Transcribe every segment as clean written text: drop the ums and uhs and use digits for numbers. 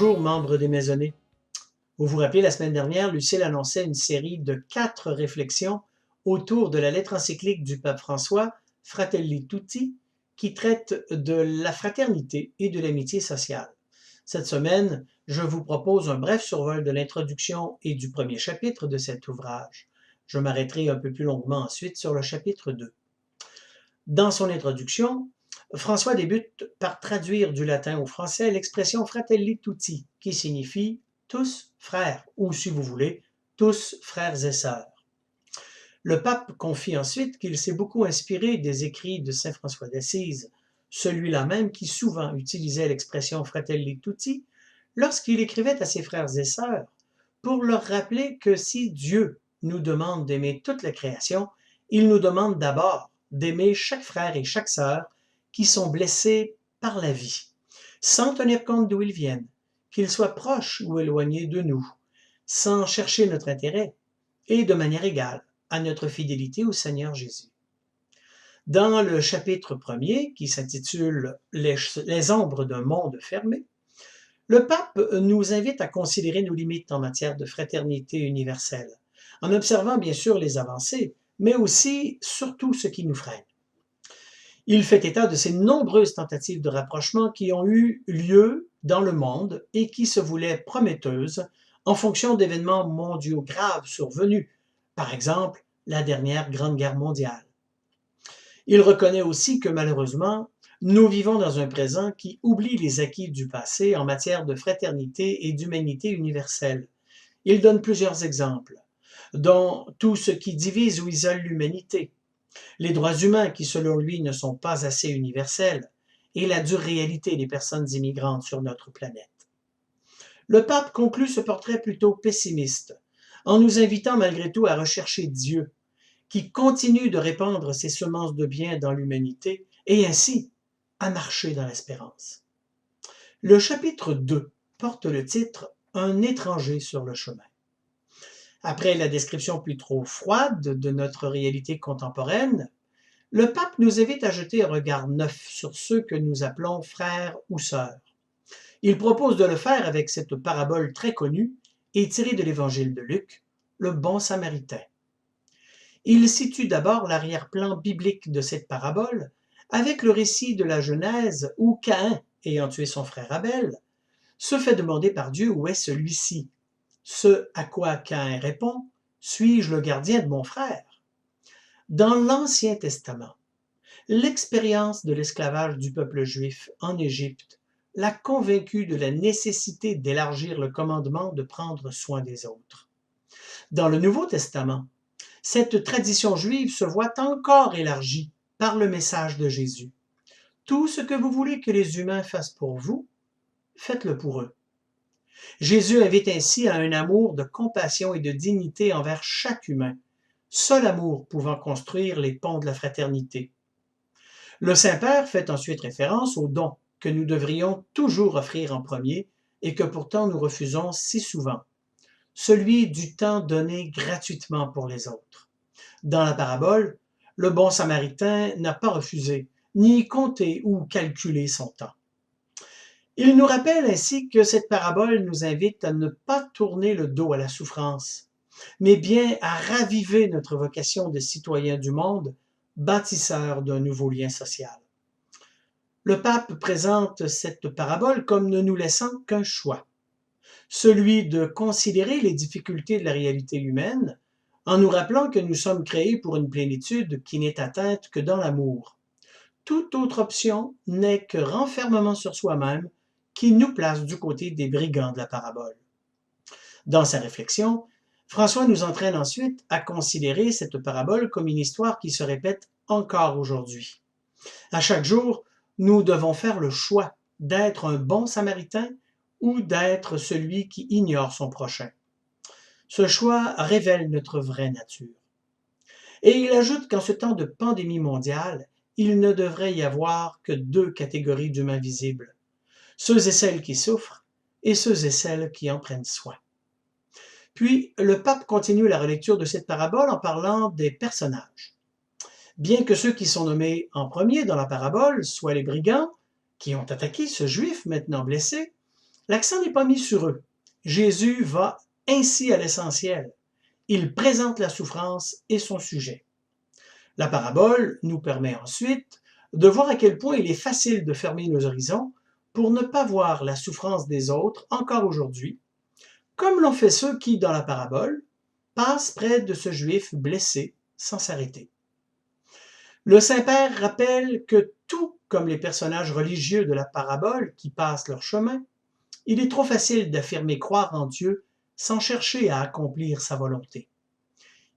Bonjour, membres des Maisonnées. Vous vous rappelez, la semaine dernière, Lucille annonçait une série de 4 réflexions autour de la lettre encyclique du pape François, Fratelli Tutti, qui traite de la fraternité et de l'amitié sociale. Cette semaine, je vous propose un bref survol de l'introduction et du premier chapitre de cet ouvrage. Je m'arrêterai un peu plus longuement ensuite sur le chapitre 2. Dans son introduction, François débute par traduire du latin au français l'expression Fratelli Tutti, qui signifie tous frères, ou si vous voulez, tous frères et sœurs. Le pape confie ensuite qu'il s'est beaucoup inspiré des écrits de saint François d'Assise, celui-là même qui souvent utilisait l'expression Fratelli Tutti lorsqu'il écrivait à ses frères et sœurs pour leur rappeler que si Dieu nous demande d'aimer toute la création, il nous demande d'abord d'aimer chaque frère et chaque sœur qui sont blessés par la vie, sans tenir compte d'où ils viennent, qu'ils soient proches ou éloignés de nous, sans chercher notre intérêt, et de manière égale à notre fidélité au Seigneur Jésus. Dans le chapitre 1er, qui s'intitule « Les ombres d'un monde fermé », le pape nous invite à considérer nos limites en matière de fraternité universelle, en observant bien sûr les avancées, mais aussi, surtout, ce qui nous freine. Il fait état de ces nombreuses tentatives de rapprochement qui ont eu lieu dans le monde et qui se voulaient prometteuses en fonction d'événements mondiaux graves survenus, par exemple la dernière Grande Guerre mondiale. Il reconnaît aussi que malheureusement, nous vivons dans un présent qui oublie les acquis du passé en matière de fraternité et d'humanité universelle. Il donne plusieurs exemples, dont tout ce qui divise ou isole l'humanité, les droits humains qui, selon lui, ne sont pas assez universels, et la dure réalité des personnes immigrantes sur notre planète. Le pape conclut ce portrait plutôt pessimiste, en nous invitant malgré tout à rechercher Dieu, qui continue de répandre ses semences de bien dans l'humanité, et ainsi à marcher dans l'espérance. Le chapitre 2 porte le titre « Un étranger sur le chemin ». Après la description plus trop froide de notre réalité contemporaine, le pape nous invite à jeter un regard neuf sur ceux que nous appelons frères ou sœurs. Il propose de le faire avec cette parabole très connue et tirée de l'évangile de Luc, le bon samaritain. Il situe d'abord l'arrière-plan biblique de cette parabole avec le récit de la Genèse où Caïn, ayant tué son frère Abel, se fait demander par Dieu où est celui-ci. Ce à quoi Caïn répond « Suis-je le gardien de mon frère ?» Dans l'Ancien Testament, l'expérience de l'esclavage du peuple juif en Égypte l'a convaincu de la nécessité d'élargir le commandement de prendre soin des autres. Dans le Nouveau Testament, cette tradition juive se voit encore élargie par le message de Jésus. Tout ce que vous voulez que les humains fassent pour vous, faites-le pour eux. Jésus invite ainsi à un amour de compassion et de dignité envers chaque humain, seul amour pouvant construire les ponts de la fraternité. Le Saint-Père fait ensuite référence au don que nous devrions toujours offrir en premier et que pourtant nous refusons si souvent, celui du temps donné gratuitement pour les autres. Dans la parabole, le bon samaritain n'a pas refusé, ni compté ou calculé son temps. Il nous rappelle ainsi que cette parabole nous invite à ne pas tourner le dos à la souffrance, mais bien à raviver notre vocation de citoyens du monde, bâtisseurs d'un nouveau lien social. Le pape présente cette parabole comme ne nous laissant qu'un choix, celui de considérer les difficultés de la réalité humaine en nous rappelant que nous sommes créés pour une plénitude qui n'est atteinte que dans l'amour. Toute autre option n'est que renfermement sur soi-même qui nous place du côté des brigands de la parabole. Dans sa réflexion, François nous entraîne ensuite à considérer cette parabole comme une histoire qui se répète encore aujourd'hui. À chaque jour, nous devons faire le choix d'être un bon samaritain ou d'être celui qui ignore son prochain. Ce choix révèle notre vraie nature. Et il ajoute qu'en ce temps de pandémie mondiale, il ne devrait y avoir que 2 catégories d'humains visibles, ceux et celles qui souffrent et ceux et celles qui en prennent soin. Puis, le pape continue la relecture de cette parabole en parlant des personnages. Bien que ceux qui sont nommés en premier dans la parabole soient les brigands qui ont attaqué ce juif maintenant blessé, L'accent n'est pas mis sur eux. Jésus va ainsi à l'essentiel. Il présente la souffrance et son sujet. La parabole nous permet ensuite de voir à quel point il est facile de fermer nos horizons pour ne pas voir la souffrance des autres encore aujourd'hui, comme l'ont fait ceux qui, dans la parabole, passent près de ce juif blessé sans s'arrêter. Le Saint-Père rappelle que tout comme les personnages religieux de la parabole qui passent leur chemin, il est trop facile d'affirmer croire en Dieu sans chercher à accomplir sa volonté.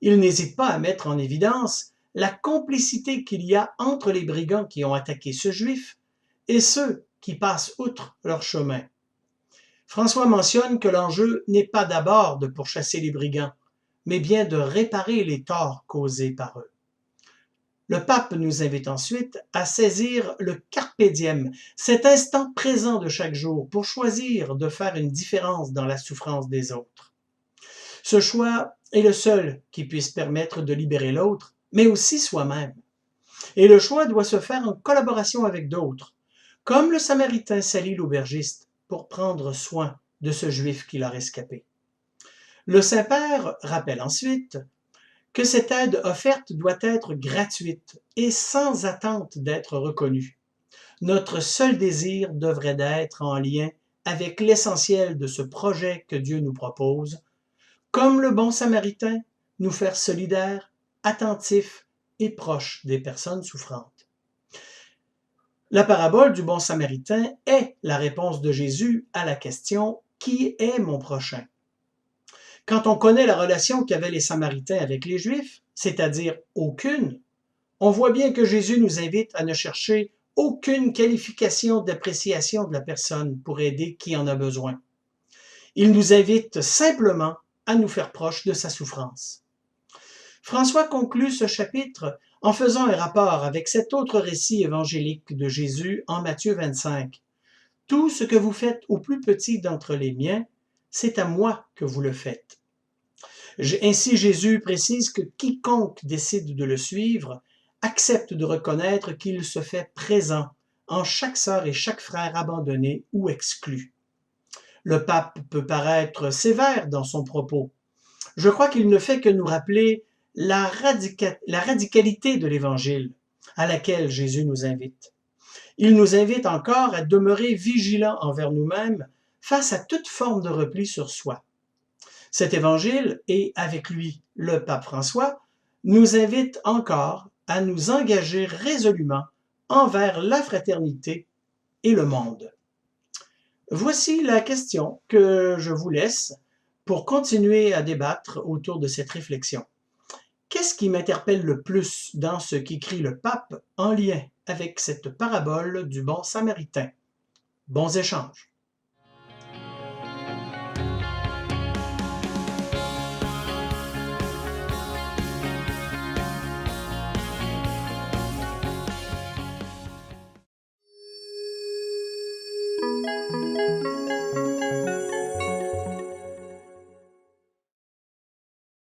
Il n'hésite pas à mettre en évidence la complicité qu'il y a entre les brigands qui ont attaqué ce juif et ceux qui passent outre leur chemin. François mentionne que l'enjeu n'est pas d'abord de pourchasser les brigands, mais bien de réparer les torts causés par eux. Le pape nous invite ensuite à saisir le carpe diem, cet instant présent de chaque jour, pour choisir de faire une différence dans la souffrance des autres. Ce choix est le seul qui puisse permettre de libérer l'autre, mais aussi soi-même. Et le choix doit se faire en collaboration avec d'autres, comme le Samaritain salit l'aubergiste pour prendre soin de ce juif qui l'a rescapé. Le Saint-Père rappelle ensuite que cette aide offerte doit être gratuite et sans attente d'être reconnue. Notre seul désir devrait être en lien avec l'essentiel de ce projet que Dieu nous propose, comme le bon Samaritain, nous faire solidaires, attentifs et proches des personnes souffrantes. La parabole du bon Samaritain est la réponse de Jésus à la question « Qui est mon prochain ?» Quand on connaît la relation qu'avaient les Samaritains avec les Juifs, c'est-à-dire aucune, on voit bien que Jésus nous invite à ne chercher aucune qualification d'appréciation de la personne pour aider qui en a besoin. Il nous invite simplement à nous faire proches de sa souffrance. François conclut ce chapitre en faisant un rapport avec cet autre récit évangélique de Jésus en Matthieu 25. « Tout ce que vous faites au plus petit d'entre les miens, c'est à moi que vous le faites. » Ainsi, Jésus précise que quiconque décide de le suivre accepte de reconnaître qu'il se fait présent en chaque sœur et chaque frère abandonné ou exclu. Le pape peut paraître sévère dans son propos. Je crois qu'il ne fait que nous rappeler la radicalité de l'Évangile à laquelle Jésus nous invite. Il nous invite encore à demeurer vigilants envers nous-mêmes face à toute forme de repli sur soi. Cet évangile, et avec lui le pape François, nous invite encore à nous engager résolument envers la fraternité et le monde. Voici la question que je vous laisse pour continuer à débattre autour de cette réflexion. Qu'est-ce qui m'interpelle le plus dans ce qu'écrit le pape en lien avec cette parabole du bon Samaritain? Bons échanges.